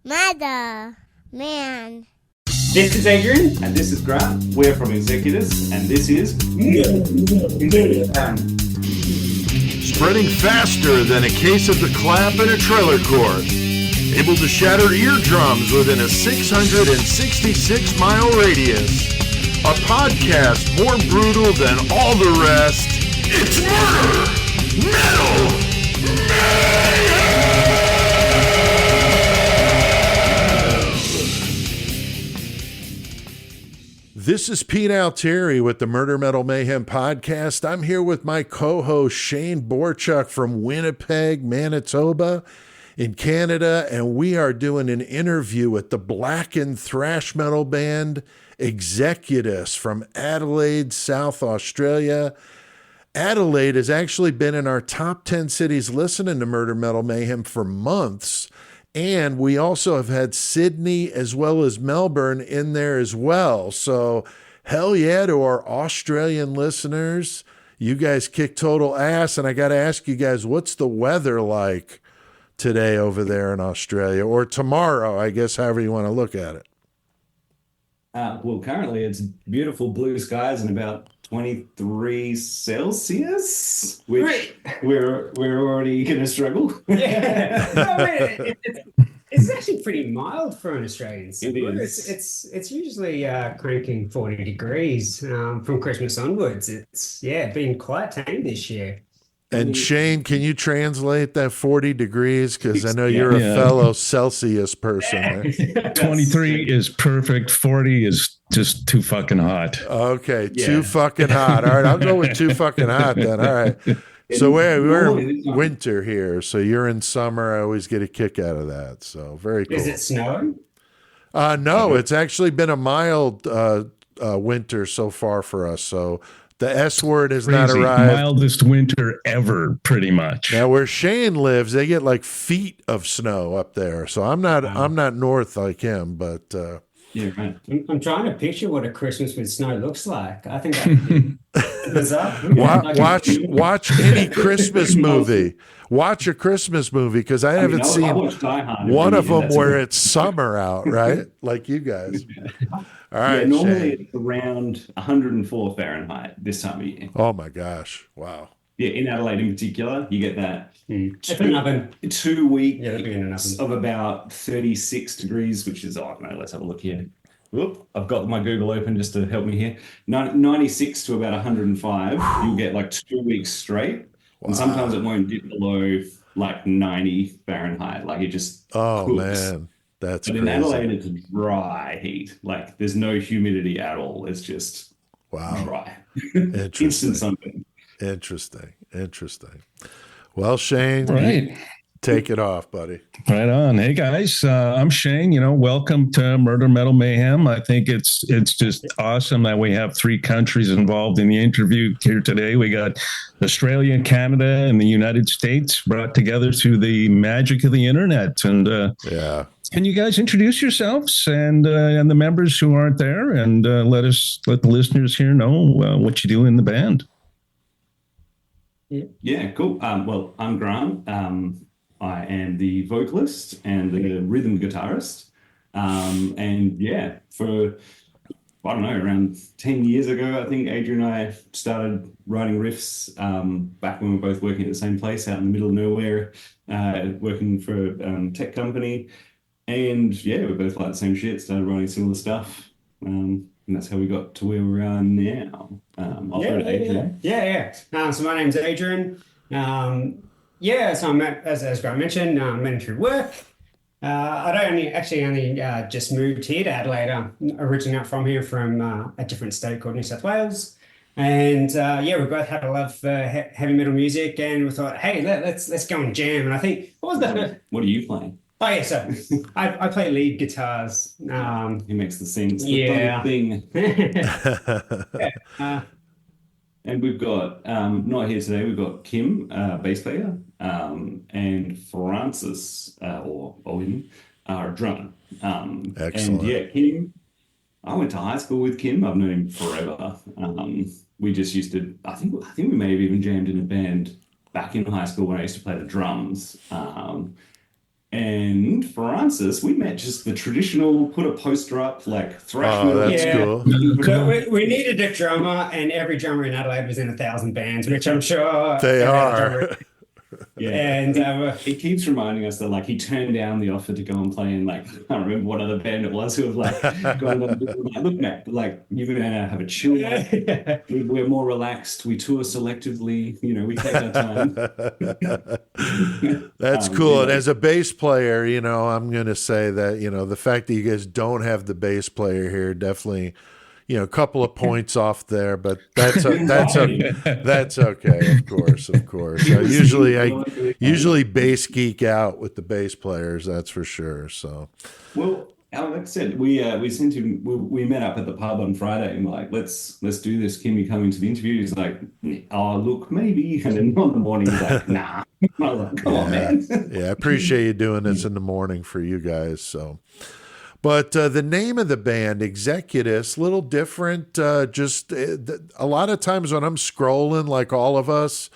Mother, man. This is Adrian, and this is Grant. We're from Executus, and this is Spreading faster than a case of the clap in a trailer court. Able to shatter eardrums within a 666-mile radius. A podcast more brutal than all the rest. It's Murder Metal Mayhem! This is Pete Altieri with the Murder Metal Mayhem podcast. I'm here with my co-host Shane Borchuk from Winnipeg, Manitoba in Canada, and we are doing an interview with the blackened thrash metal band Executus from Adelaide, South Australia. Adelaide has actually been in our top 10 cities listening to Murder Metal Mayhem for months. And we also have had Sydney as well as Melbourne in there as well. So hell yeah to our Australian listeners. You guys kick total ass. And I got to ask you guys, what's the weather like today over there in Australia? Or tomorrow, I guess, however you want to look at it. Well, currently it's beautiful blue skies and about 23 Celsius, which we're already going to struggle. Yeah, no, it's actually pretty mild for an Australian summer. It's usually cranking 40 degrees from Christmas onwards. It's been quite tame this year. And Shane, can you translate that 40 degrees? Because I know you're a fellow Celsius person. 23 is perfect. 40 is just too fucking hot. Okay, too fucking hot. All right, I'll go with too fucking hot then. All right. So we're in winter here. So you're in summer. I always get a kick out of that. So very cool. Is it snowing? No, it's actually been a mild winter so far for us. So the S word has not arrived. Mildest winter ever, pretty much. Now, where Shane lives, they get like feet of snow up there. So I'm not north like him, but yeah, right. I'm trying to picture what a Christmas with snow looks like. I think that would be bizarre. Watch any Christmas movie. Watch a Christmas movie because I haven't seen one of them where it's summer out, right? Like you guys. All right. Normally it's around 104 Fahrenheit this time of year. Oh my gosh! Wow. Yeah, in Adelaide in particular, you get that 2 weeks of about 36 degrees, which is, let's have a look here. Whoop, I've got my Google open just to help me here. 96 to about 105. You'll get like 2 weeks straight. Wow. And sometimes it won't dip below like 90 Fahrenheit. Like it just cooks. Man, that's but crazy. In Adelaide, it's a dry heat. Like there's no humidity at all. It's just dry. Instant sunburn. Interesting. Well, Shane, right. Take it off, buddy. Right on. Hey guys, I'm Shane. Welcome to Murder Metal Mayhem. I think it's just awesome that we have three countries involved in the interview here today. We got Australia, Canada, and the United States brought together through the magic of the internet. And can you guys introduce yourselves and the members who aren't there, and let the listeners here know what you do in the band? Yeah, cool. Well, I'm Grant. I am the vocalist and the rhythm guitarist. For, around 10 years ago, I think Adrian and I started writing riffs back when we were both working at the same place out in the middle of nowhere, working for a tech company. And we both like the same shit, started writing similar stuff. And that's how we got to where we are now. I'll throw it to Adrian. So my name's Adrian. So I'm as Grant mentioned, met through work. I only just moved here to Adelaide. I'm originally not from here, from a different state called New South Wales. And we both had a love for heavy metal music, and we thought, hey, let's go and jam. And I think what are you playing? Oh yeah, so I play lead guitars. He makes the sings. Thing. And we've got, not here today, we've got Kim, bass player, and Francis, or Owen, drummer. Excellent. And Kim, I went to high school with Kim. I've known him forever. We just used to, I think we may have even jammed in a band back in high school when I used to play the drums. And Francis, we met just the traditional put a poster up, like thrash metal. that's Yeah. cool. So we needed a drummer, and every drummer in Adelaide was in 1,000 bands, which I'm sure They every other are. drummer- Yeah. And He keeps reminding us that like he turned down the offer to go and play in like I can't remember what other band it was who have like gone on like, look Matt, like you're gonna have a chill life. We're more relaxed, we tour selectively, you know, we take our time. That's cool. Yeah. And as a bass player, you know, I'm going to say that, you know, the fact that you guys don't have the bass player here definitely, you know, a couple of points off there, but that's okay. That's okay. Of course. I usually bass geek out with the bass players. That's for sure. So, Well, like I said, we sent him. We met up at the pub on Friday, and we're like, let's do this. Can you come into the interview? He's like, oh, look, maybe. And then on the morning, he's like, nah. I was like, come on, man. yeah, I appreciate you doing this in the morning for you guys. So, but the name of the band, Executus, little different. Just a lot of times when I'm scrolling, like all of us,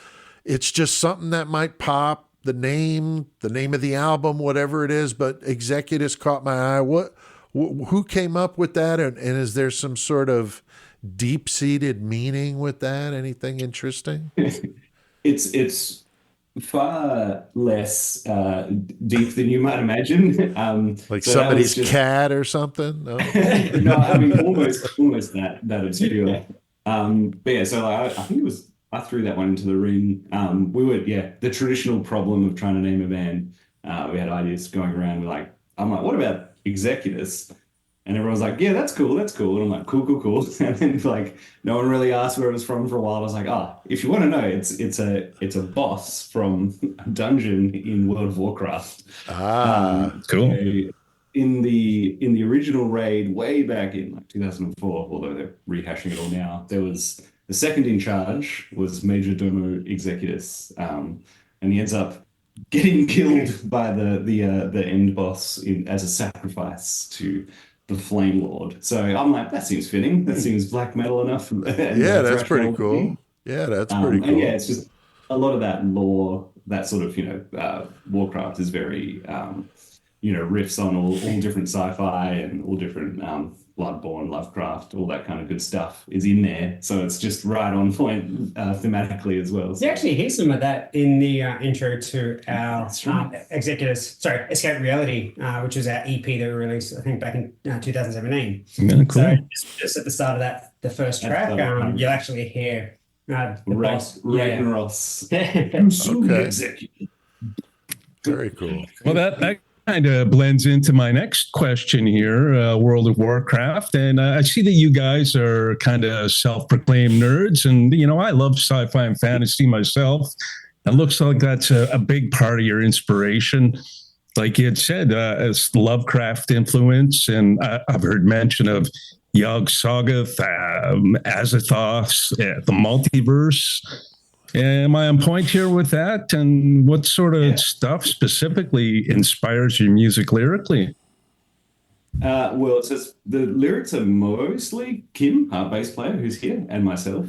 it's just something that might pop. The name of the album, whatever it is, but Executus caught my eye. Who came up with that? And is there some sort of deep-seated meaning with that? Anything interesting? It's far less deep than you might imagine. Like so somebody's that was just- cat or something? No? no, I mean almost that obscure. But yeah, so like, I think it was. I threw that one into the ring. We were, the traditional problem of trying to name a band. We had ideas going around. I'm like, what about Executus? And everyone's like, yeah, that's cool. And I'm like, cool. And then like, no one really asked where it was from for a while. I was like, if you want to know, it's a boss from a dungeon in World of Warcraft. Cool. In the original raid, way back in like 2004, although they're rehashing it all now, there was. The second in charge was Major Domo Executus, and he ends up getting killed by the end boss as a sacrifice to the Flame Lord. So I'm like, that seems fitting. That seems black metal enough. Yeah, that's pretty cool. Yeah, that's pretty cool. And yeah, it's just a lot of that lore, that sort of Warcraft is very riffs on all different sci-fi and all different Bloodborne, Lovecraft, all that kind of good stuff is in there. So it's just right on point thematically as well. you actually hear some of that in the intro to our Escape Reality, which is our EP that we released, I think, back in 2017. Yeah, cool. So just at the start of that, the first track, you'll actually hear the boss. Ragnaros. Okay. Executive. Very cool. Well, that kind of blends into my next question here, World of Warcraft. And I see that you guys are kind of self-proclaimed nerds. And, you know, I love sci-fi and fantasy myself. It looks like that's a big part of your inspiration. Like you had said, it's Lovecraft influence. And I've heard mention of Yog-Sothoth, Azathoth, the multiverse. Am I on point here with that? And what sort of stuff specifically inspires your music lyrically? Well, it says the lyrics are mostly Kim, our bass player, who's here, and myself.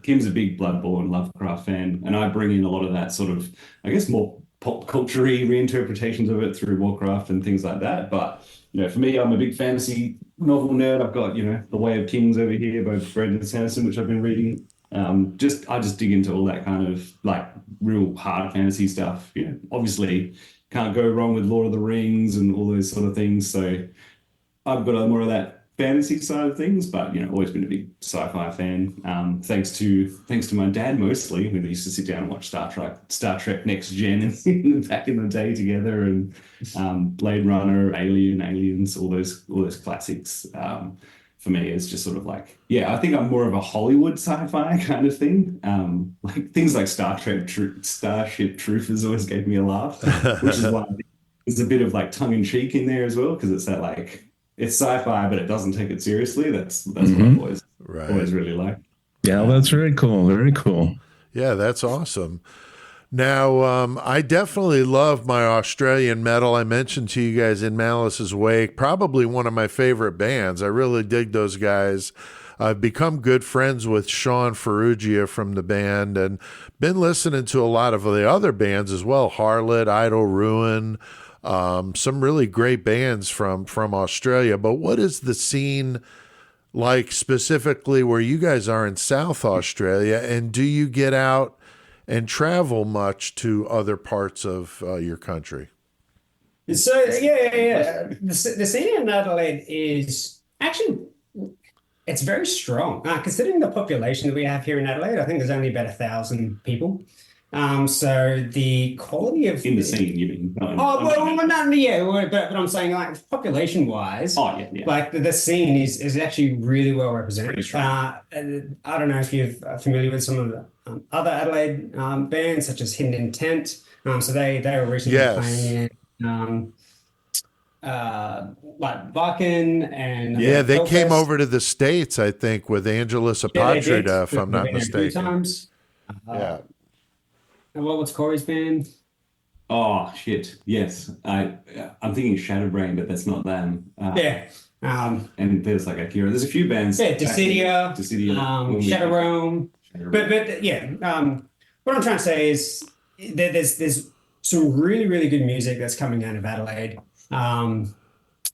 Kim's a big Bloodborne Lovecraft fan, and I bring in a lot of that sort of, I guess, more pop culture-y reinterpretations of it through Warcraft and things like that. But, for me, I'm a big fantasy novel nerd. I've got, The Way of Kings over here by Brandon Sanderson, which I've been reading. I just dig into all that kind of like real hard fantasy stuff. Obviously can't go wrong with Lord of the Rings and all those sort of things. So I've got more of that fantasy side of things, but always been a big sci-fi fan. Thanks to my dad mostly. We used to sit down and watch Star Trek Next Gen back in the day together, and Blade Runner, Aliens, all those classics. For me, it's just sort of like, I think I'm more of a Hollywood sci-fi kind of thing. Like things like Starship Troopers always gave me a laugh, which is why there's a bit of like tongue-in-cheek in there as well, because it's that like, it's sci-fi, but it doesn't take it seriously. That's what I've always really liked. Yeah, that's very cool. Very cool. Yeah, that's awesome. Now, I definitely love my Australian metal. I mentioned to you guys In Malice's Wake, probably one of my favorite bands. I really dig those guys. I've become good friends with Sean Ferrugia from the band and been listening to a lot of the other bands as well, Harlot, Idle Ruin, some really great bands from Australia. But what is the scene like specifically where you guys are in South Australia? And do you get out and travel much to other parts of your country? So yeah. The scene in Adelaide is actually, it's very strong. Considering the population that we have here in Adelaide, I think there's only about 1,000 people. So the quality of in the scene, you mean? but I'm saying, like, population wise, yeah. like the scene is actually really well represented. Pretty strong. I don't know if you're familiar with some of the other Adelaide bands, such as Hidden Intent. So they were recently playing in like Viking and they came Hellfest. over to the States, I think, with Angelus Apatrida, if I'm not They've been there a few mistaken. times. And what was Corey's band? Oh shit! Yes, I'm thinking Shadowbrain, but that's not them. And there's like Akira. There's a few bands. Yeah, Dissidia, Shadow Realm. But yeah, what I'm trying to say is there's some really, really good music that's coming out of Adelaide. And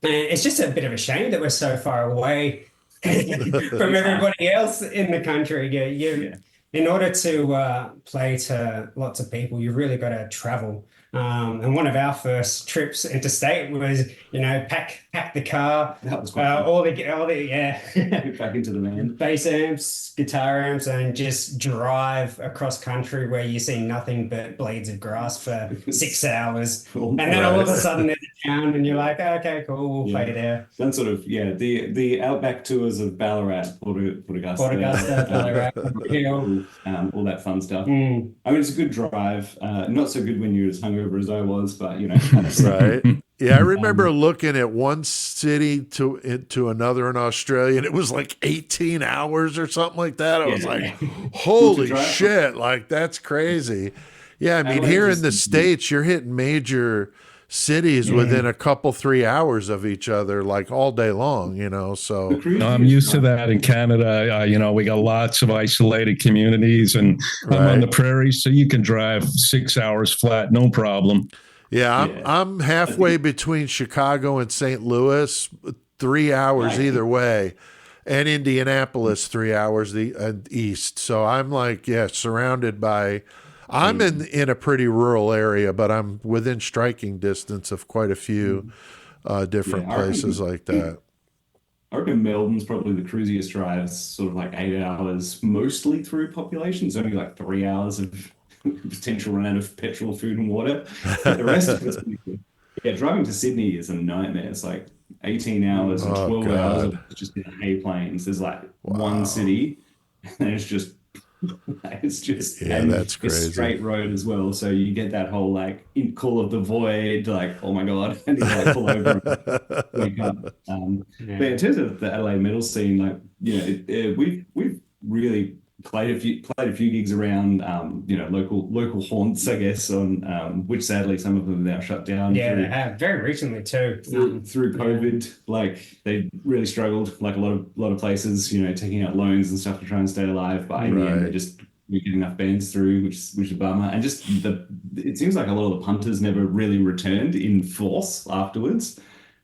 it's just a bit of a shame that we're so far away from everybody else in the country. Yeah. In order to play to lots of people, you've really got to travel. And one of our first trips interstate was, pack the car, That was quite all the back into the van. bass amps, guitar amps, and just drive across country where you see nothing but blades of grass for 6 hours. And then all of a sudden there's a town and you're like, okay, cool, we'll play there. Then sort of, the outback tours of Ballarat, Port Augusta, Ballarat, Hill. all that fun stuff. Mm. I mean, it's a good drive. Not so good when you're as hungover as I was, but Right. Yeah, I remember looking at one city to another in Australia, and it was like 18 hours or something like that. I was like, holy shit, like that's crazy. Yeah, I mean, here in the States, you're hitting major cities within a couple, 3 hours of each other, like all day long, so. No, I'm used to that in Canada. We got lots of isolated communities, and I'm on the prairies, so you can drive 6 hours flat, no problem. Yeah, I'm halfway between Chicago and St. Louis, 3 hours either way, and Indianapolis 3 hours east. So I'm like, surrounded by. I'm in a pretty rural area, but I'm within striking distance of quite a few different places like that. I reckon Melbourne's probably the cruisiest drives, sort of like 8 hours, mostly through population. It's only like 3 hours of potential run out of petrol, food, and water. But the rest of it's pretty good. Yeah, driving to Sydney is a nightmare. It's like 18 hours or 12 hours of just in hay plains. There's like one city, and it's just that's crazy. It's straight road as well, so you get that whole like call of the void, like oh my god, and you like pull over and wake up. But in terms of the Adelaide metal scene, like we've really played a few gigs around local haunts, I guess, on which sadly some of them are now shut down. Yeah, they have very recently too. Through COVID, like they really struggled, like a lot of places, taking out loans and stuff to try and stay alive. But in the end, they just we get enough bands through, which is a bummer. And just it seems like a lot of the punters never really returned in force afterwards.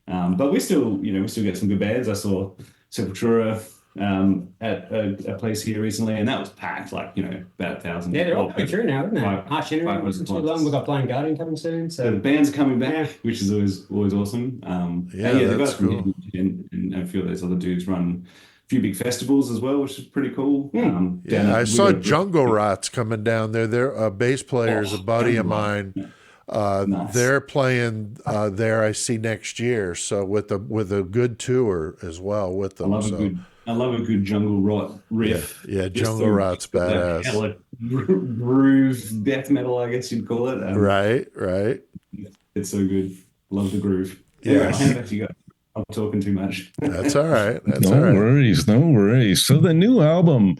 But we still get some good bands. I saw Sepultura at a place here recently, and that was packed, like about 1,000. Yeah, they're all coming through now, isn't it? Arch Enemy wasn't too long. We've got Blind Guardian coming soon, so the bands are coming back, which is always awesome. The guys from cool. and a few of those other dudes run a few big festivals as well, which is pretty cool. I saw Jungle Rots coming down there. Their bass player is a buddy of mine. Nice. They're playing there. I see next year, so with a good tour as well with them. I love a good Jungle Rot riff. Yeah, Jungle Rot's badass. Hella groove death metal, I guess you'd call it. Right. It's so good. Love the groove. Yeah. I'm talking too much. That's all right. No worries. So the new album,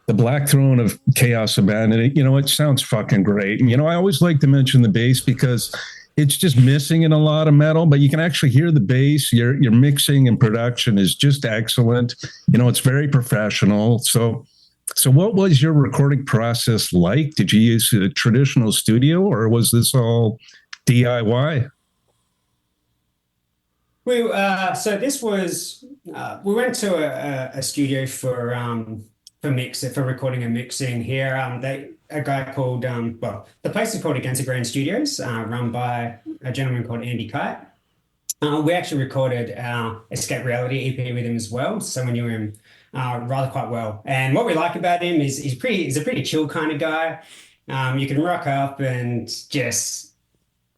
The Black Throne of Chaos Abandoned, it sounds fucking great. And, I always like to mention the bass because it's just missing in a lot of metal, but you can actually hear the bass. Your mixing and production is just excellent. It's very professional. So what was your recording process like? Did you use a traditional studio or was this all DIY? So this was we went to a studio for recording and mixing here. A guy called the place is called Against the Grain Studios, run by a gentleman called Andy Kite. We actually recorded our Escape Reality EP with him as well, so we knew him rather quite well. And what we like about him is he's a pretty chill kind of guy. You can rock up and just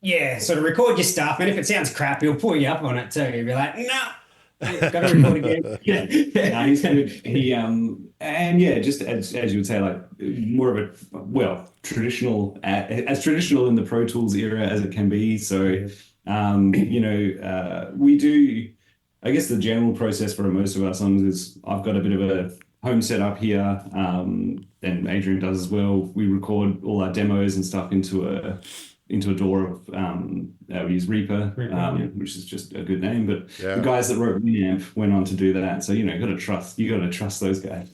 sort of record your stuff, and if it sounds crap, he'll pull you up on it too. He'll be like, no, got to record again. Yeah, he's good. Just as you would say, like more of a traditional, as traditional in the Pro Tools era as it can be. So, we do. I guess the general process for most of our songs is I've got a bit of a home setup here, and Adrian does as well. We record all our demos and stuff into a DAW of we use Reaper, which is just a good name. But the guys that wrote Reamp went on to do that, so you got to trust those guys.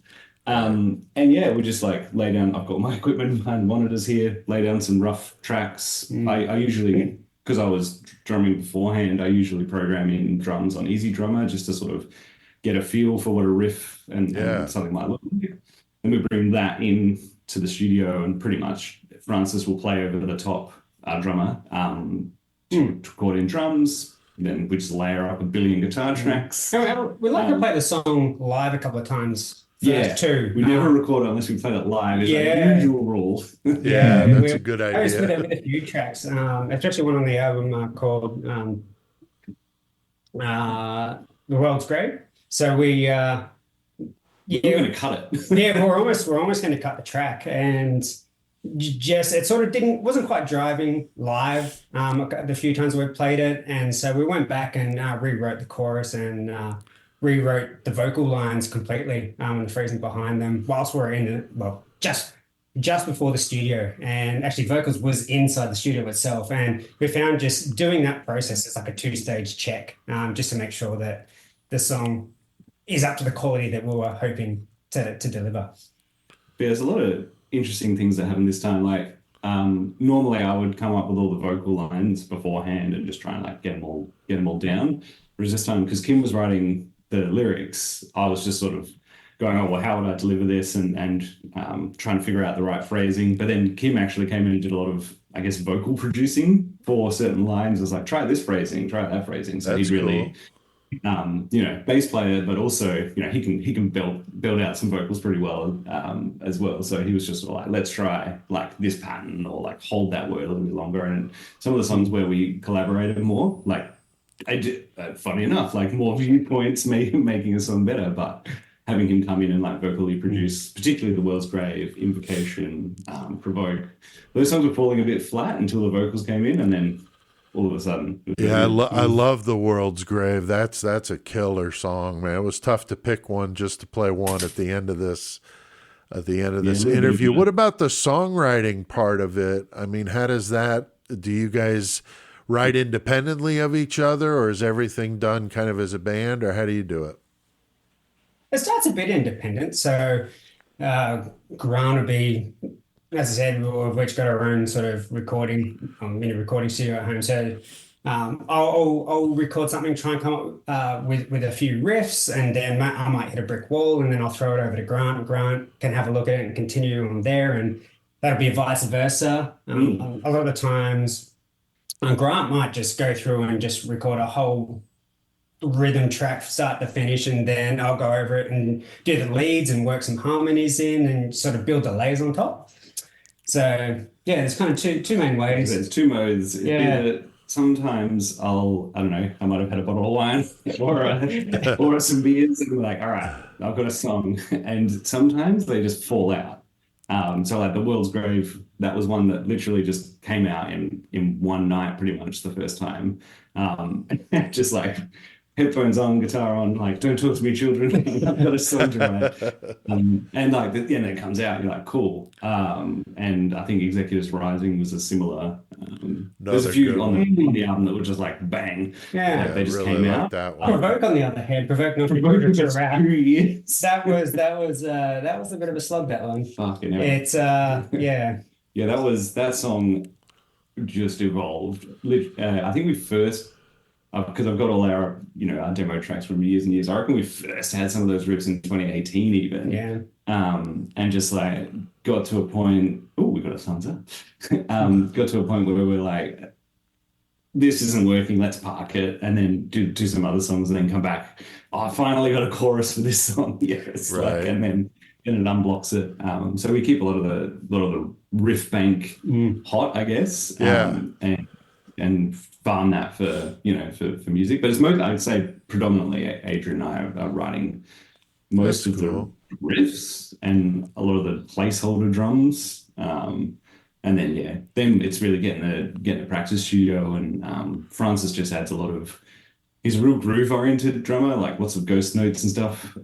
We just like lay down. I've got my equipment behind monitors here. Lay down some rough tracks. I usually, because I was drumming beforehand, I usually program in drums on Easy Drummer just to sort of get a feel for what a riff and something might look like. And we bring that in to the studio, and pretty much Francis will play over the top, our drummer, to record in drums. Then we just layer up a billion guitar tracks. We like to play the song live a couple of times. Too. We never record it unless we play it live. It's like a usual rule. That's a good idea. I just put it with a few tracks, especially one on the album called The World's Grave. So we're going to cut it. we're almost going to cut the track, and just it sort of wasn't quite driving live the few times we played it, and so we went back and rewrote the chorus and rewrote the vocal lines completely and the phrasing behind them whilst we're in it. Well, just before the studio, and actually vocals was inside the studio itself, and we found just doing that process is like a 2-stage check, just to make sure that the song is up to the quality that we were hoping to deliver. There's a lot of interesting things that happen this time. Like normally I would come up with all the vocal lines beforehand and just try and like get them all down. Whereas this time, because Kim was writing the lyrics, I was just sort of going, oh, well, how would I deliver this? And trying to figure out the right phrasing. But then Kim actually came in and did a lot of, I guess, vocal producing for certain lines. I was like, try this phrasing, try that phrasing. So he's really, bass player, but also, he can build out some vocals pretty well as well. So he was just sort of like, let's try like this pattern or like hold that word a little bit longer. And some of the songs where we collaborated more, like, I did, funny enough, like more viewpoints making a song better, but having him come in and like vocally produce, particularly The World's Grave, Invocation, Provoke, those songs were falling a bit flat until the vocals came in, and then all of a sudden. I love The World's Grave. That's a killer song, man. It was tough to pick one just to play one at the end of this interview. What about the songwriting part of it? I mean, how does that, do you guys write independently of each other, or is everything done kind of as a band, or how do you do it? It starts a bit independent. So Grant will be, as I said, we've each got our own sort of recording, in a recording studio at home. So I'll record something, try and come up with a few riffs, and then I might hit a brick wall, and then I'll throw it over to Grant. Grant can have a look at it and continue on there, and that'll be vice versa. A lot of the times, Grant might just go through and just record a whole rhythm track start to finish, and then I'll go over it and do the leads and work some harmonies in and sort of build the layers on top. So there's kind of two main ways. There's two modes. Sometimes I might have had a bottle of wine or some beers, and be like, all right, I've got a song. And sometimes they just fall out. So like The World's Grave, that was one that literally just came out in one night, pretty much the first time. Just like headphones on, guitar on, like, don't talk to me, children. I've got a song to write. And like, it comes out, you're like, cool. And I think Executives Rising was a similar. There's a few on the album that were just like bang. Yeah, like they just really came like out. that one. Provoke, on the other hand, Provoke not Provoke to rap. That was a bit of a slug, that one. Fucking hell. It's that song just evolved. I think we first because I've got all our, our demo tracks from years and years. I reckon we first had some of those riffs in 2018 even. Yeah. And just like got to a point, oh, we got a thumbs up. Got to a point where we were like, this isn't working, let's park it, and then do some other songs and then come back. Oh, I finally got a chorus for this song. Yes. Right. And then it unblocks it. So we keep a lot of the riff bank hot, I guess. Yeah. And farm that for for music. But it's mostly, I would say predominantly Adrian and I are writing most That's of cool. the riffs and a lot of the placeholder drums. And then then it's really getting the practice studio, and Francis just adds a lot of, he's a real groove oriented drummer, like lots of ghost notes and stuff.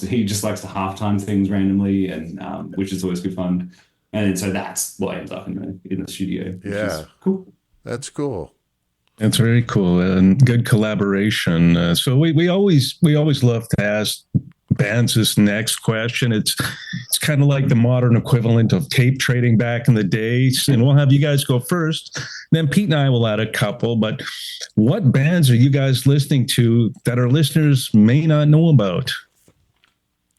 He just likes to halftime things randomly, and which is always good fun. And so that's what ends up in the studio. Which is cool. That's cool. It's very cool and good collaboration. So we always love to ask bands this next question. It's kind of like the modern equivalent of tape trading back in the days, and we'll have you guys go first. Then Pete and I will add a couple. But what bands are you guys listening to that our listeners may not know about?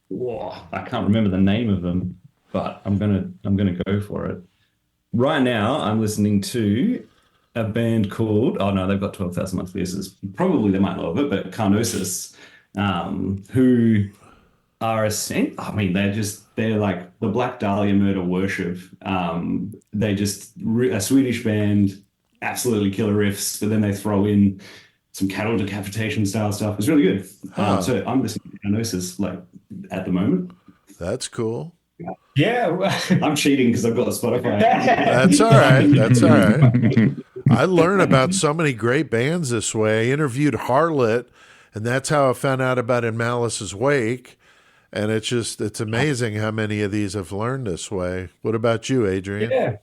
Whoa, I can't remember the name of them, but I'm gonna go for it. Right now, I'm listening to a band called, oh no, they've got 12,000 monthly listeners. Probably they might know of it, but Carnosus, who are they're like the Black Dahlia Murder Worship. They just a Swedish band, absolutely killer riffs, but then they throw in some cattle decapitation style stuff. It's really good. So I'm listening to Carnosus like at the moment. That's cool. Yeah. I'm cheating because I've got Spotify. That's all right. That's all right. I learn about so many great bands this way. I interviewed Harlot, and that's how I found out about In Malice's Wake. And it's amazing how many of these have learned this way. What about you, Adrian? Yeah.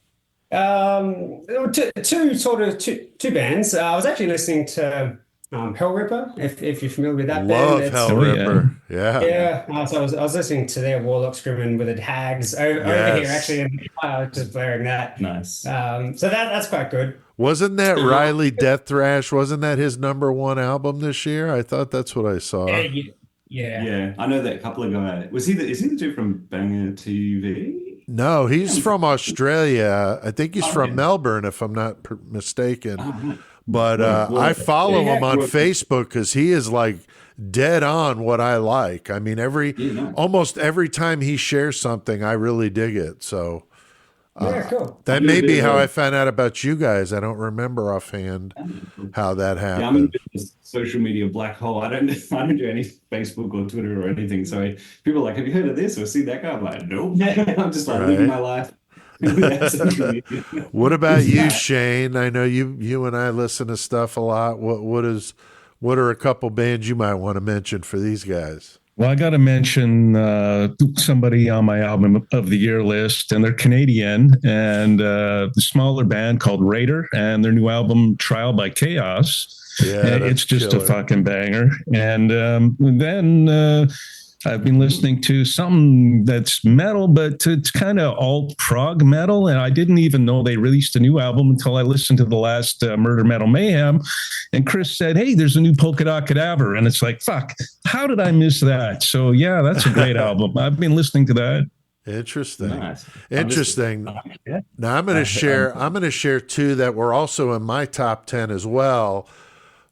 Two bands. I was actually listening to Hell Ripper, if you're familiar with that Love band. Hell Ripper. Yeah. Yeah. So I was listening to their Warlock Screaming with the Hags over here, actually, and I was just blaring that. Nice. So that's quite good. Wasn't that Riley Death Thrash? Wasn't that his #1 album this year? I thought that's what I saw. Yeah. I know that a couple of guys. Is he the dude from Banger TV? No, he's from Australia. I think he's from Melbourne, if I'm not mistaken. But I follow him on Facebook because he is like dead on what I like. I mean, almost every time he shares something, I really dig it. So Cool. that may be how I found out about you guys. I don't remember offhand how that happened. Yeah, I'm in a social media black hole. I don't do any Facebook or Twitter or anything. So people are like, have you heard of this or seen that guy? I'm like, nope. I'm just like living my life. What about you, Shane? I know you and I listen to stuff a lot. What are a couple bands you might want to mention for these guys? Well, I got to mention somebody on my album of the year list, and they're Canadian, and the smaller band called Raider, and their new album Trial by Chaos. Yeah, it's just killer. a fucking banger. And then I've been listening to something that's metal, but it's kind of alt prog metal. And I didn't even know they released a new album until I listened to the last Murder Metal Mayhem. And Chris said, hey, there's a new Polka Dot Cadaver. And it's like, fuck, how did I miss that? So yeah, that's a great album. I've been listening to that. Interesting. Nice. Interesting. Now I'm going to share two that were also in my top 10 as well.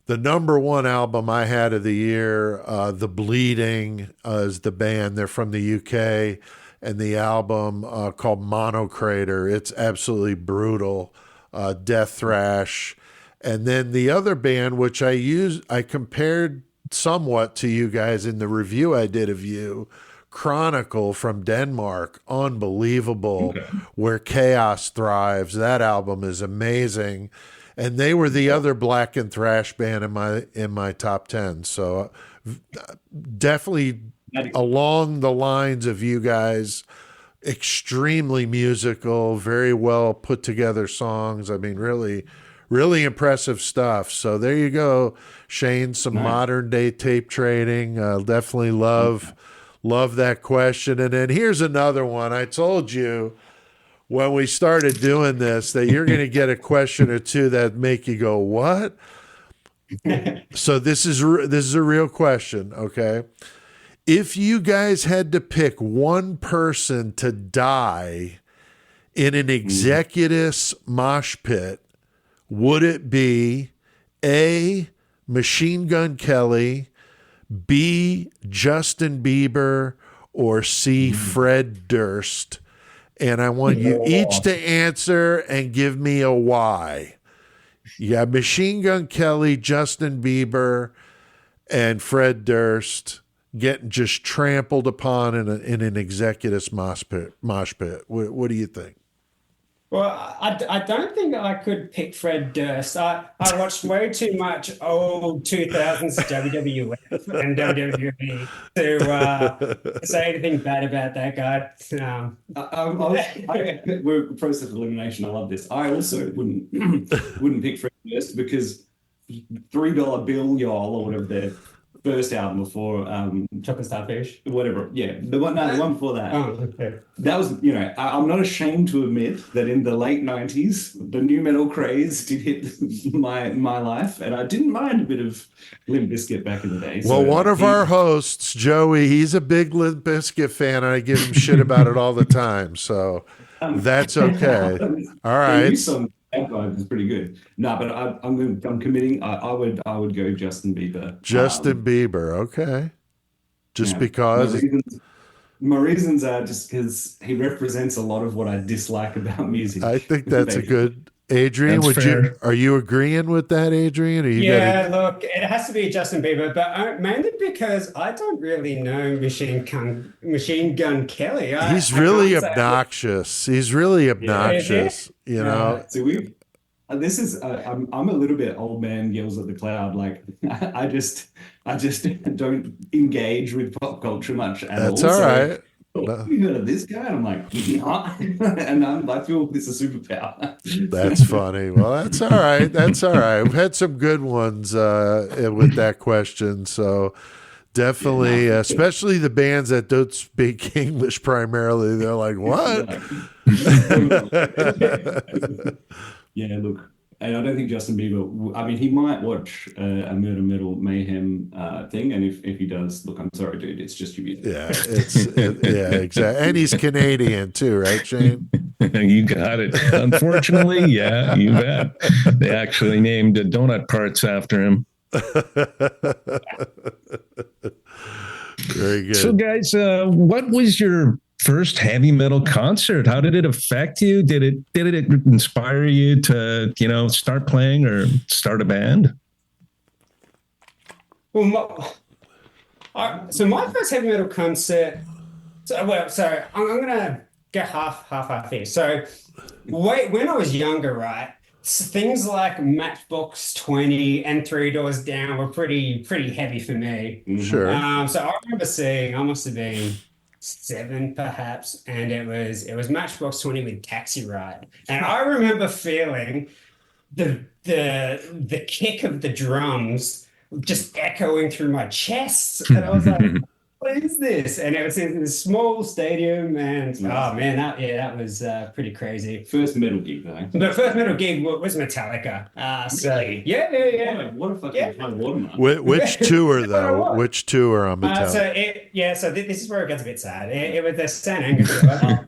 The #1 album I had of the year, The Bleeding, is the band. They're from the UK, and the album called Monocrator. It's absolutely brutal, death thrash. And then the other band, which I compared somewhat to you guys in the review I did of you, Chronicle from Denmark, unbelievable. Okay. Where Chaos Thrives. That album is amazing. And they were the other black and thrash band in my top 10. So definitely along the lines of you guys, extremely musical, very well put together songs. I mean, really, really impressive stuff. So there you go, Shane, some modern day tape trading. Definitely love that question. And then here's another one. I told you when we started doing this that you're going to get a question or two that make you go, what? So this is a real question, okay? If you guys had to pick one person to die in an executive mosh pit, would it be A, Machine Gun Kelly, B, Justin Bieber, or C, Fred Durst? And I want you each to answer and give me a why. You got Machine Gun Kelly, Justin Bieber, and Fred Durst getting just trampled upon in an executive mosh pit. What do you think? Well, I don't think I could pick Fred Durst. I watched way too much old 2000s WWF and WWE to say anything bad about that guy. We're process of elimination. I love this. I also wouldn't pick Fred Durst because $3 Bill Y'all or whatever their first album before Chocolate Starfish, whatever. Yeah, the one before that. Oh, okay. That was, I'm not ashamed to admit that in the late 90s, the new metal craze did hit my life, and I didn't mind a bit of Limp Bizkit back in the day. Well, one of our hosts, Joey, he's a big Limp Bizkit fan, and I give him shit about it all the time, so that's okay. All right. That guy was pretty good. No, but I'm committing. I would go Justin Bieber. Justin Bieber, okay. Just because my reasons are just because he represents a lot of what I dislike about music. I think that's a good. Adrian, are you agreeing with that, Adrian? Look, it has to be Justin Bieber, but mainly because I don't really know Machine Gun Kelly. He's really obnoxious. He's really obnoxious. You know. So this is. I'm a little bit old man yells at the cloud. Like I just don't engage with pop culture much at all. That's all right. You heard of this guy? And I'm like, and I feel this is a superpower. That's funny. Well, that's all right. That's all right. We've had some good ones with that question. So definitely, especially the bands that don't speak English primarily, they're like, what? Yeah, look. And I don't think Justin Bieber, I mean, he might watch a Murder Metal Mayhem thing. And if he does, look, I'm sorry, dude, it's just your music. Yeah, yeah, exactly. And he's Canadian too, right, Shane? You got it. Unfortunately, yeah, you bet. They actually named the donut parts after him. Very good. So, guys, what was your first heavy metal concert? How did it affect you? Did it inspire you to, start playing or start a band? Well, so my first heavy metal concert. So I'm gonna go half here. So when I was younger, right, things like Matchbox 20 and Three Doors Down were pretty heavy for me. Sure. So I remember I must have been 7 perhaps, and it was Matchbox 20 with Taxi Ride, and I remember feeling the kick of the drums just echoing through my chest, and I was like, what is this? And it was in this small stadium, and oh man, that was pretty crazy. First metal gig though. The first metal gig was Metallica. Really? Yeah. What a fucking high watermark. Which tour though? Which tour on Metallica? So this is where it gets a bit sad. It was the San Angelo tour.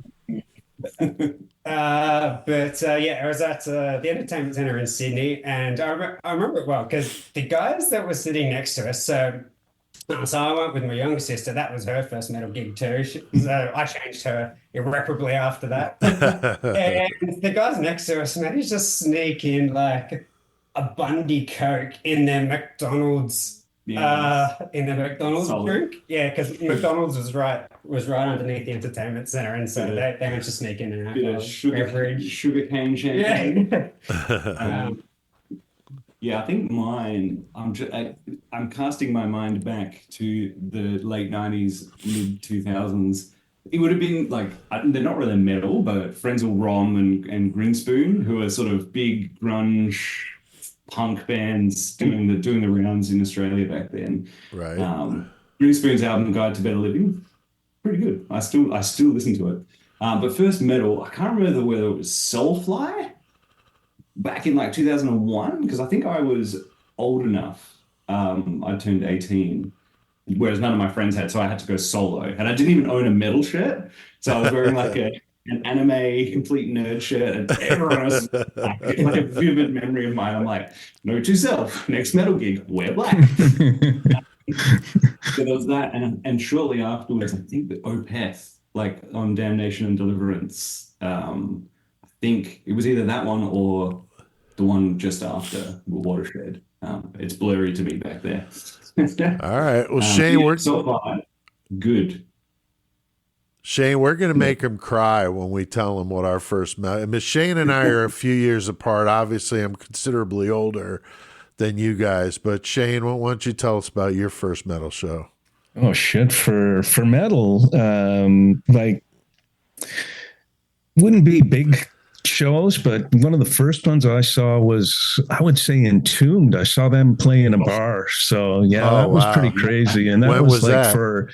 It was at the Entertainment Centre in Sydney, and I remember it well because the guys that were sitting next to us. So I went with my younger sister. That was her first metal gig too. So I changed her irreparably after that. And the guys next to us, man, he's just sneak in like a Bundy Coke in their McDonald's drink. Yeah, because McDonald's was right underneath the Entertainment Centre, and so they managed to sneak in and out. Sugar cane champagne. Yeah, I think mine. I'm casting my mind back to the late '90s, mid 2000s. It would have been like they're not really metal, but Frenzal Rhomb and Grinspoon, who are sort of big grunge punk bands doing the rounds in Australia back then. Right. Grinspoon's album Guide to Better Living, pretty good. I still listen to it. But first metal, I can't remember whether it was Soulfly back in like 2001, because I think I was old enough, I turned 18, whereas none of my friends had, so I had to go solo. And I didn't even own a metal shirt. So I was wearing like an anime complete nerd shirt, and everyone else like a vivid memory of mine. I'm like, note to yourself, next metal gig, wear black. So there was that, and shortly afterwards, I think the Opeth, like on Damnation and Deliverance, I think it was either that one or the one just after Watershed. It's blurry to me back there. All right. Well, Shane, we're so far, good. Shane, we're going to make him cry when we tell him what our first metal. I mean, Shane and I are a few years apart. Obviously, I'm considerably older than you guys. But Shane, why don't you tell us about your first metal show? Oh shit! For metal, like wouldn't be big shows, but one of the first ones I saw was, I would say, Entombed. I saw them play in a bar. So yeah, that was pretty crazy. And that when was like that?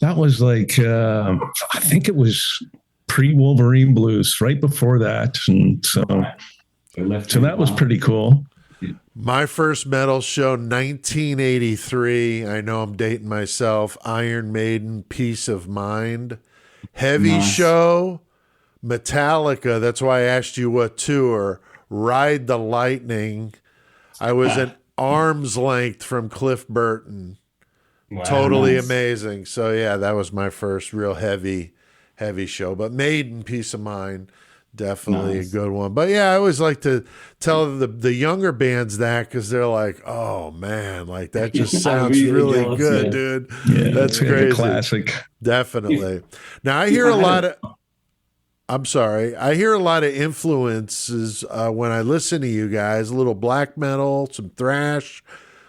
That was like I think it was pre-Wolverine Blues, right before that, and so that was pretty cool. My first metal show, 1983. I know I'm dating myself. Iron Maiden, Peace of Mind. Heavy show, Metallica. That's why I asked you what tour. Ride the Lightning. I was at arm's length from Cliff Burton. Wow, Totally nice. amazing. So yeah, that was my first real heavy show. But Maiden, Peace of Mind. Definitely a good one. But yeah, I always like to tell the younger bands that, because they're like, oh man, like that just sounds really jealous, good, yeah. dude. Yeah, That's it's like crazy. a classic. Definitely. Now I hear a lot of, I'm sorry, I hear a lot of influences when I listen to you guys, a little black metal, some thrash,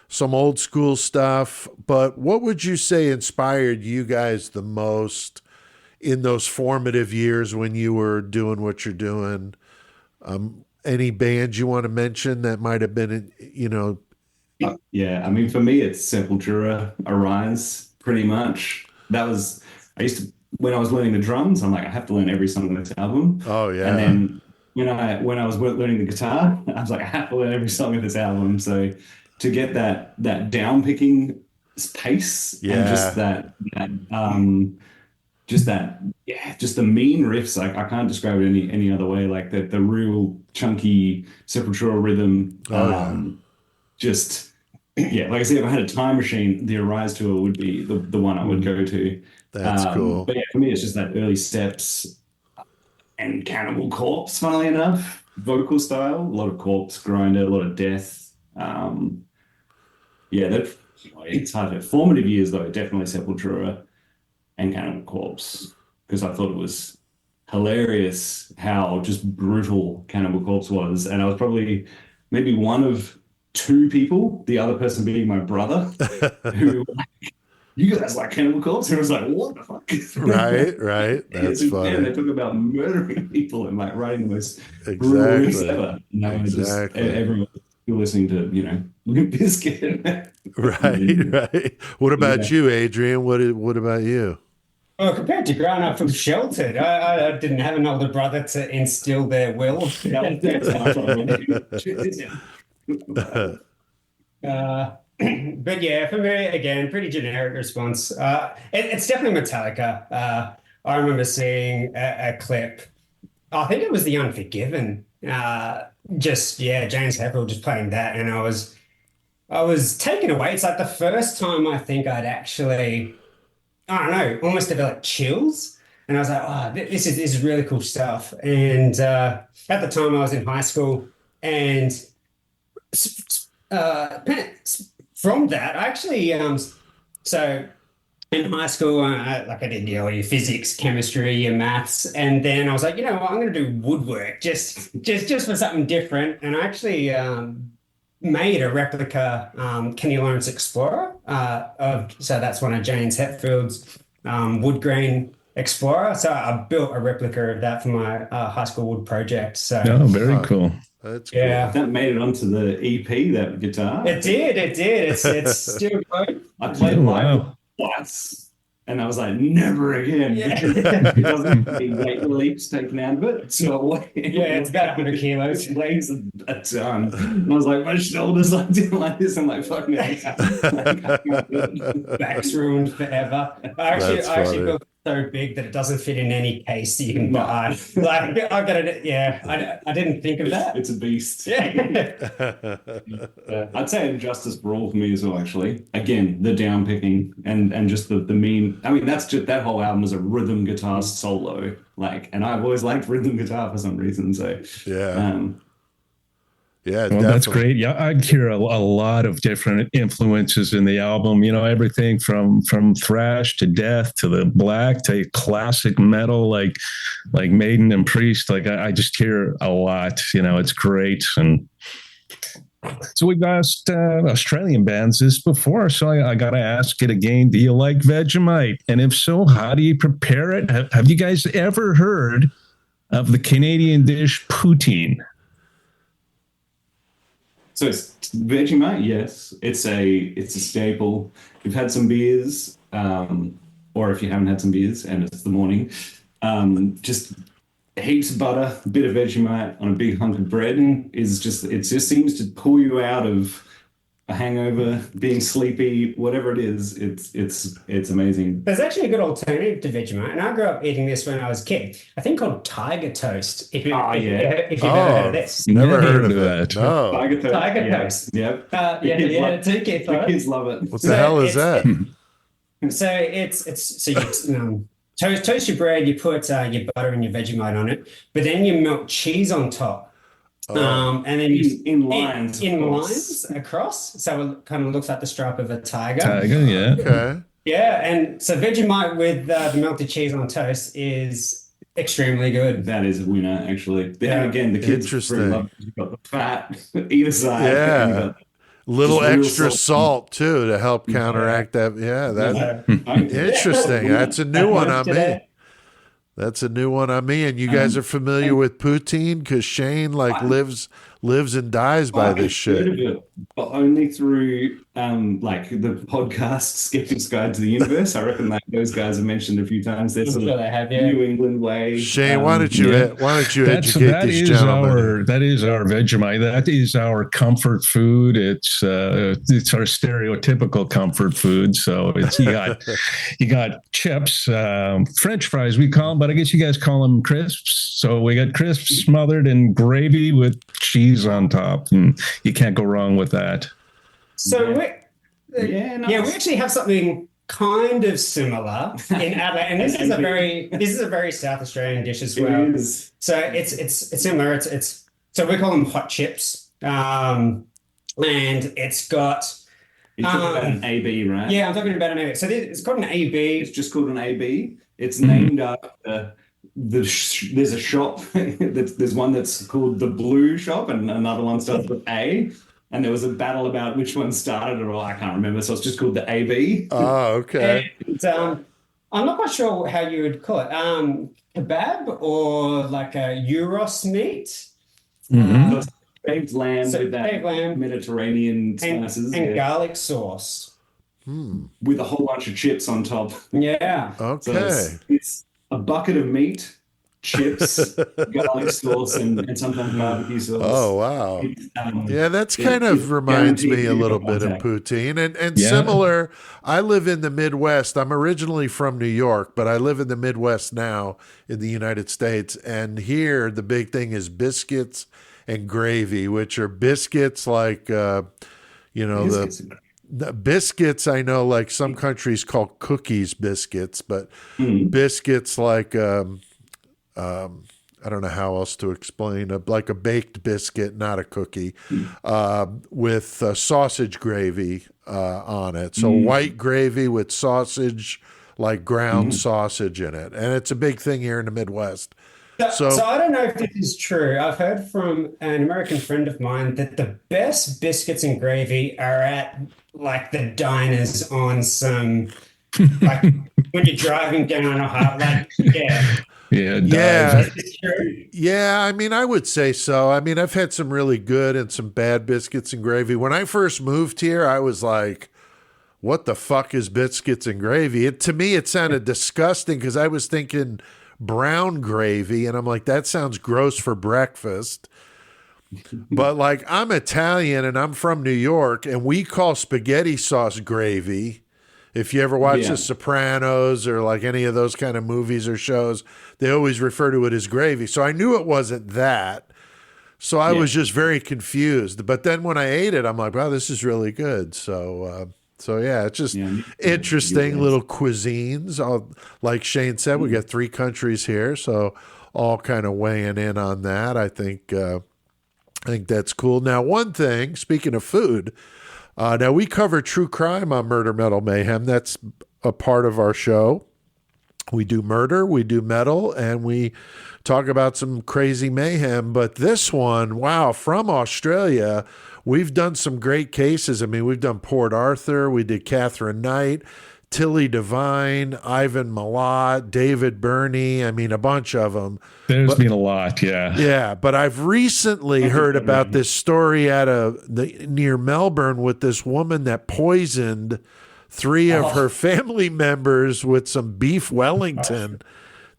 some old school stuff. But what would you say inspired you guys the most in those formative years when you were doing what you're doing? Any bands you want to mention that might have been, Yeah, I mean, for me, it's Sepultura, Arise, pretty much. I used to, when I was learning the drums, I'm like, I have to learn every song on this album. Oh yeah. And then when I was learning the guitar, I was like, I have to learn every song of this album. So to get that down picking pace and just the mean riffs. I can't describe it any other way. Like the real chunky Sepultura rhythm. Like I said, if I had a time machine, the Arise tour would be the one I would go to. That's cool. But yeah, for me, it's just that early steps and Cannibal Corpse, funnily enough, vocal style, a lot of Corpse Grinder, a lot of Death. It's hard. Formative years though, definitely Sepultura and Cannibal Corpse, because I thought it was hilarious how just brutal Cannibal Corpse was. And I was probably maybe one of two people, the other person being my brother, who were like, you guys like Cannibal Corpse? And I was like, what the fuck? Right. That's funny. And they talk about murdering people and like writing the most brutal riffs ever. Everyone still listening to, Limp Bizkit. Right. What about you, Adrian? What about you? Well, compared to growing up from sheltered, I didn't have an older brother to instill their will. But yeah, for me, again, pretty generic response. It's definitely Metallica. I remember seeing a clip. I think it was The Unforgiven. James Hetfield just playing that, and I was taken away. It's like the first time I think I'd actually, I don't know, almost developed chills. And I was like, oh, this is really cool stuff. And at the time I was in high school, and from that, I actually, so in high school, I did your physics, chemistry, your maths, and then I was like, you know what, I'm going to do woodwork just for something different. And I actually made a replica Kenny Lawrence Explorer. So that's one of James Hetfield's wood grain Explorer. So I built a replica of that for my high school wood project. So very cool. That's cool. Yeah, that made it onto the EP, that guitar. It did. It's still going. I played live twice. And I was like, never again. Yeah. It doesn't weight relief's taken out of it. So it's about 100 kilos. It weighs a ton. And I was like, my shoulders like doing like this. I'm like, fuck me. Back's ruined forever. I actually feel so big that it doesn't fit in any case you can buy. Like I got it. I didn't think of that. It's a beast. Yeah. I'd say injustice for all for me as well, actually. Again, the down picking and just the mean. I mean, that's just that whole album was a rhythm guitar solo. Like, and I've always liked rhythm guitar for some reason. So yeah. Yeah, well, that's great. Yeah, I hear a lot of different influences in the album. You know, everything from thrash to death to the black to classic metal, like Maiden and Priest. Like I just hear a lot. You know, it's great. And so we've asked Australian bands this before, so I got to ask it again. Do you like Vegemite? And if so, how do you prepare it? Have you guys ever heard of the Canadian dish poutine? So it's Vegemite, yes. It's a staple. If you've had some beers, or if you haven't had some beers and it's the morning, just heaps of butter, a bit of Vegemite on a big hunk of bread it just seems to pull you out of a hangover, being sleepy, whatever it is. It's amazing. There's actually a good alternative to Vegemite, and I grew up eating this when I was a kid. I think called Tiger Toast. If you've ever heard of this, never heard of that. No. Tiger Toast. Yep. The kids love it. What the hell is that? So it's you toast your bread, you put your butter and your Vegemite on it, but then you melt cheese on top. And then in lines across, so it kind of looks like the stripe of a tiger. Yeah. Okay. Yeah, and so Vegemite with the melted cheese on toast is extremely good. That is a winner, actually. And again, the kids Interesting. You've got the fat either side. Yeah. Little extra salt too to help counteract that. Yeah, that's interesting. That's a new one on me. That's a new one on me. And you guys are familiar with poutine because Shane lives and dies by this shit. But only through like the podcast Skeptic's Guide to the Universe. I reckon that those guys have mentioned a few times. There's sort of New England way. Shane, why don't you educate these gentlemen? That is our Vegemite. That is our comfort food. It's our stereotypical comfort food. So it's you got chips, French fries we call them, but I guess you guys call them crisps. So we got crisps smothered in gravy with cheese on top, and you can't go wrong with that. So we actually have something kind of similar in Adelaide, and this is a very South Australian dish as well. So it's similar. It's so we call them hot chips, and it's got. You're talking about an AB, right? Yeah, I'm talking about an AB. So it's called an AB. It's just called an AB. It's named after there's a shop. There's one that's called the Blue Shop, and another one starts with A. And there was a battle about which one started it, or I can't remember. So it's just called the AB. Oh, okay. And, I'm not quite sure how you would call it. Kebab or like a gyros meat. So baked lamb with that Mediterranean spices. And garlic sauce. With a whole bunch of chips on top. Yeah. Okay. So it's a bucket of meat, chips, garlic sauce, and sometimes barbecue sauce. Oh, wow. Yeah, that's kind of reminds me a little bit of poutine. And similar, I live in the Midwest. I'm originally from New York, but I live in the Midwest now in the United States. And here, the big thing is biscuits and gravy, which are biscuits like, the biscuits, I know, like some countries call cookies biscuits, but biscuits like... I don't know how else to explain, like a baked biscuit, not a cookie, with sausage gravy on it. So white gravy with sausage, like ground sausage in it. And it's a big thing here in the Midwest. So I don't know if this is true. I've heard from an American friend of mine that the best biscuits and gravy are at like the diners on some, like when you're driving down a highway, Yeah, I mean, I would say so. I mean, I've had some really good and some bad biscuits and gravy. When I first moved here, I was like, what the fuck is biscuits and gravy? To me, it sounded disgusting because I was thinking brown gravy, and I'm like, that sounds gross for breakfast. But like, I'm Italian and I'm from New York, and we call spaghetti sauce gravy. If you ever watch The Sopranos or like any of those kind of movies or shows, they always refer to it as gravy. So I knew it wasn't that. So I was just very confused. But then when I ate it, I'm like, wow, this is really good. So yeah, it's just interesting little cuisines. Like Shane said, we got 3 countries here, so all kind of weighing in on that. I think that's cool. Now, one thing, speaking of food, now we cover true crime on Murder Metal Mayhem. That's a part of our show. We do murder, we do metal, and we talk about some crazy mayhem. But this one, wow, from Australia, we've done some great cases. I mean, we've done Port Arthur, we did Catherine Knight, Tilly Devine, Ivan Milat, David Burney. I mean, a bunch of them. There's been a lot, yeah. Yeah, but I've recently heard about this story near Melbourne with this woman that poisoned 3 of her family members with some beef Wellington.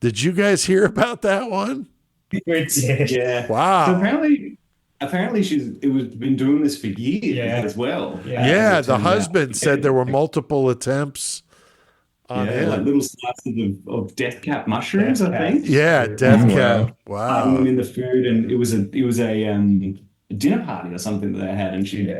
Did you guys hear about that one? Yeah. Wow. So apparently it was been doing this for years as well. Yeah, the husband said there were multiple attempts on it. Like little slices of death cap mushrooms, I think. Yeah, death cap. Wow. In the food, and it was a dinner party or something that they had, and she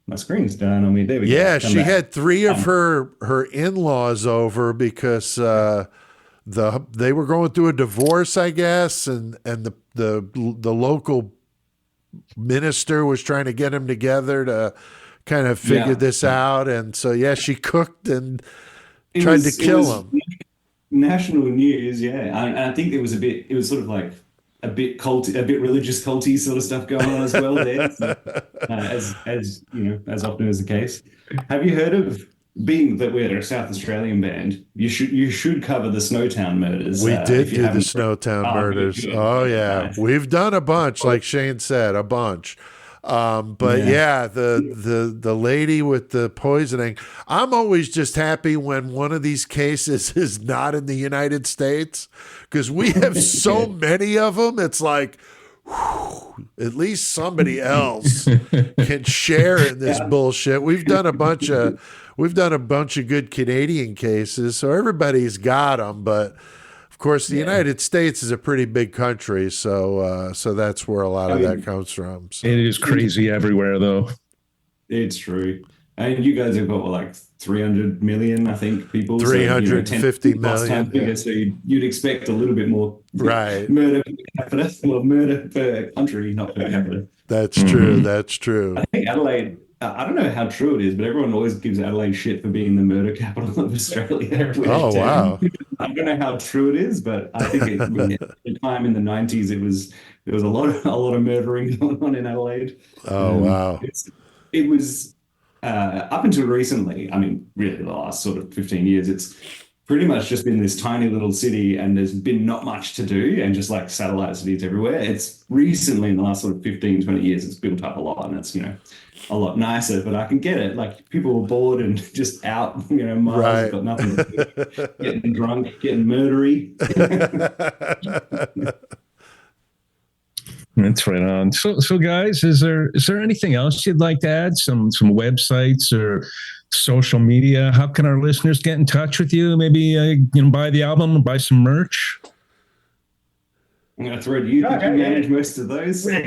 my screen's down on me. There we go. Yeah, she had 3 of her in-laws over because they were going through a divorce, I guess, and the local minister was trying to get them together to kind of figure this out, and so she cooked and tried to kill him. National news, and I think it was sort of like a bit culty, a bit religious culty sort of stuff going on as well there, so, as you know, as often is the case. Have you heard of, being that we're a South Australian band, you should cover the Snowtown murders. We did do the Snowtown murders. Oh yeah, we've done a bunch, like Shane said, a bunch. But the lady with the poisoning, I'm always just happy when one of these cases is not in the United States, because we have so many of them. It's like, whew, at least somebody else can share in this bullshit. We've done a bunch of good Canadian cases, so everybody's got them, but of course, the United States is a pretty big country, so that's where a lot of that comes from. So. It is crazy everywhere, though. It's true. And you guys have got like 300 million, I think, people. 350 million. Figure, so you'd expect a little bit more murder per capita, well, murder per country, not per capita. That's true. That's true. I think Adelaide, I don't know how true it is, but everyone always gives Adelaide shit for being the murder capital of Australia. Oh, wow. I don't know how true it is, but I think at the time in the 90s, there was a lot of murdering going on in Adelaide. Oh, wow. It was up until recently, I mean, really the last sort of 15 years, it's pretty much just been this tiny little city, and there's been not much to do, and just like satellite cities everywhere. It's recently in the last sort of 15, 20 years, it's built up a lot, and it's, a lot nicer, but I can get it. Like, people were bored and just out, miles, got nothing to do, getting drunk, getting murdery. That's right on. So guys, is there anything else you'd like to add? Some websites or social media? How can our listeners get in touch with you? Maybe buy the album, buy some merch. I'm going to throw to you. Did you manage most of those? Look,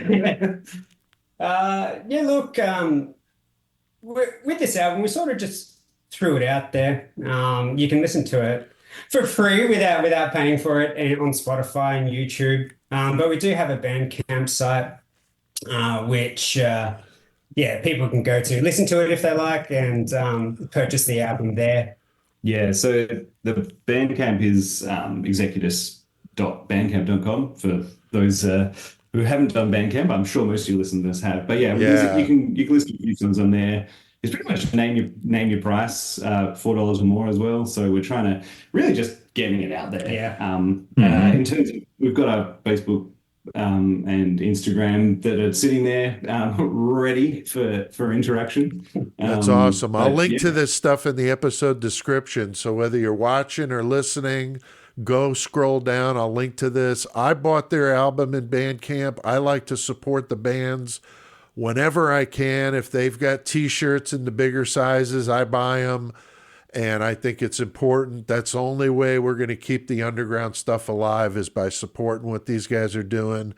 with this album, we sort of just threw it out there. You can listen to it for free without paying for it on Spotify and YouTube. But we do have a Bandcamp site, which people can go to, listen to it if they like, and purchase the album there. Yeah, so the Bandcamp is executus.bandcamp.com for those who haven't done Bandcamp. I'm sure most of your listeners have, but you can listen to a few songs on there. It's pretty much name your price, $4 or more as well. So we're trying to really just getting it out there. Yeah. In terms of, we've got our Facebook and Instagram that are sitting there ready for interaction. That's awesome. I'll link yeah. to this stuff in the episode description. So whether you're watching or listening, go scroll down. I'll link to this. I bought their album in Bandcamp. I like to support the bands whenever I can. If they've got t-shirts in the bigger sizes, I buy them. And I think it's important. That's the only way we're going to keep the underground stuff alive is by supporting what these guys are doing.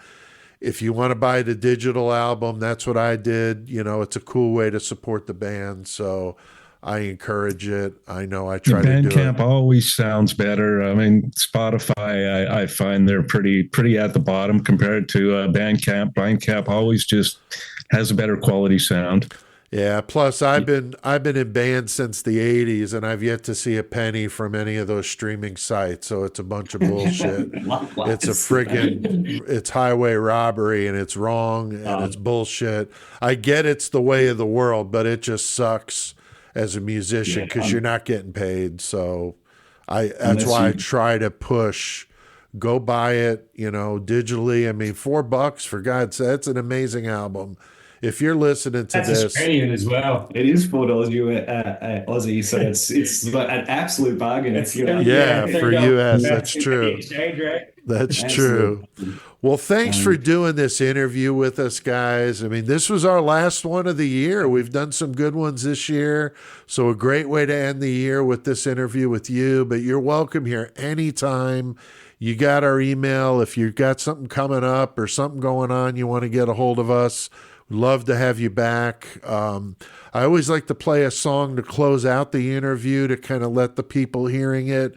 If you want to buy the digital album, that's what I did. You know, it's a cool way to support the band. So I encourage it. I know I try to do it. Bandcamp always sounds better. I mean, Spotify, I find they're pretty at the bottom compared to Bandcamp. Bandcamp always just has a better quality sound. Yeah. Plus, I've been in bands since the '80s, and I've yet to see a penny from any of those streaming sites. So it's a bunch of bullshit. It's a friggin' it's highway robbery, and it's wrong, and it's bullshit. I get it's the way of the world, but it just sucks as a musician because you're not getting paid. So that's why I try to push. Go buy it, you know, digitally. I mean, $4 for God's sake. That's an amazing album. If you're listening to That's this, Australian as well. It is $4 Aussie, so it's like an absolute bargain. If you for US, that's true. Exchange rate. That's true. Well, thanks for doing this interview with us, guys. I mean, this was our last one of the year. We've done some good ones this year, so a great way to end the year with this interview with you. But you're welcome here anytime. You got our email. If you've got something coming up or something going on, you want to get a hold of us. Love to have you back. I always like to play a song to close out the interview to kind of let the people hearing it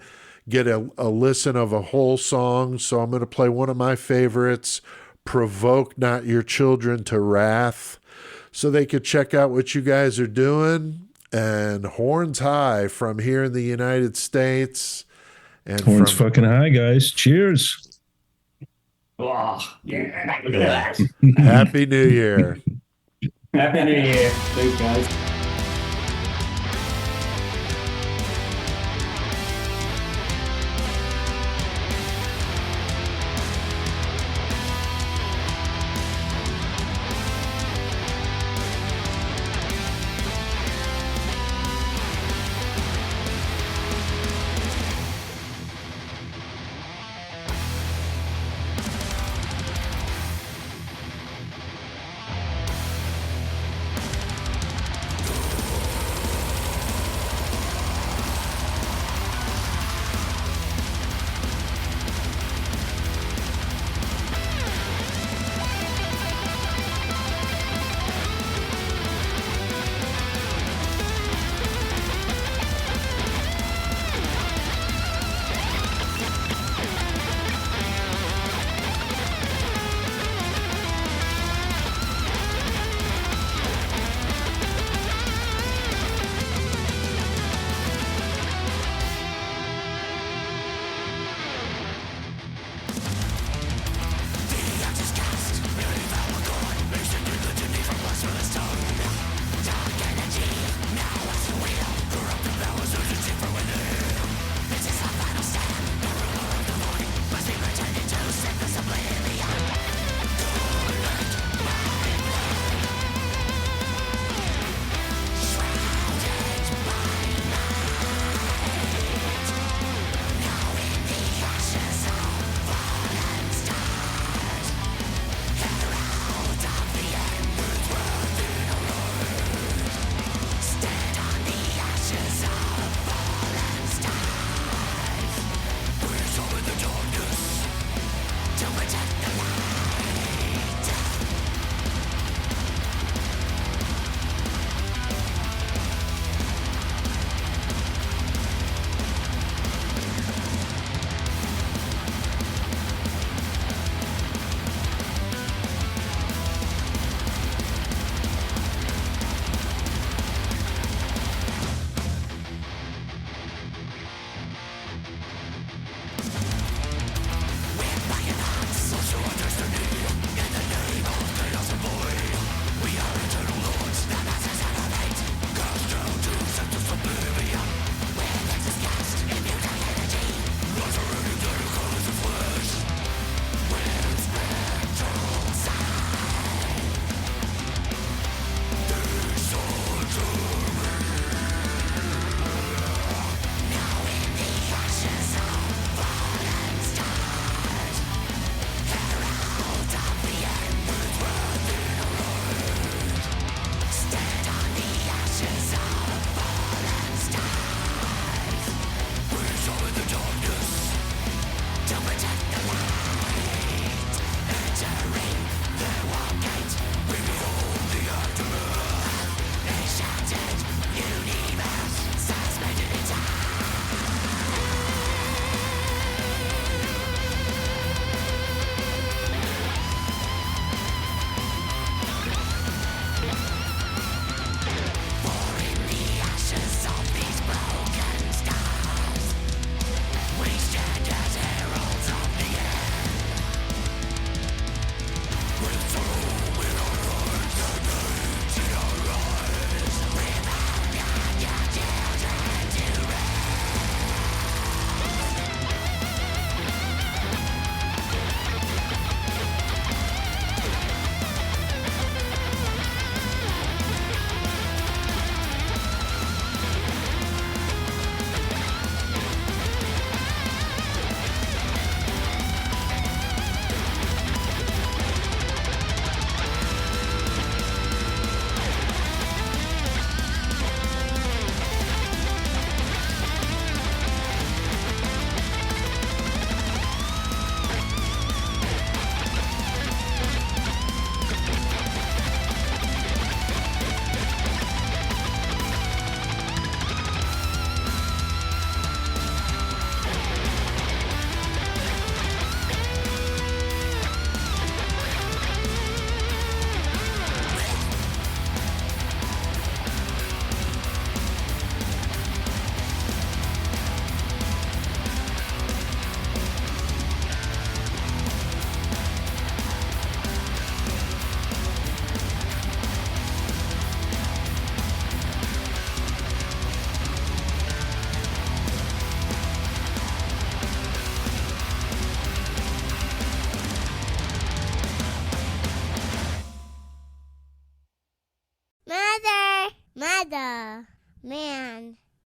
get a listen of a whole song. So I'm going to play one of my favorites, Provoke Not Your Children to Wrath, so they could check out what you guys are doing. And Horns High from here in the United States. And Horns fucking high, guys. Cheers. Oh, yeah. Look at that. Happy New Year. Happy New Year. Thanks, guys. Mother. Man.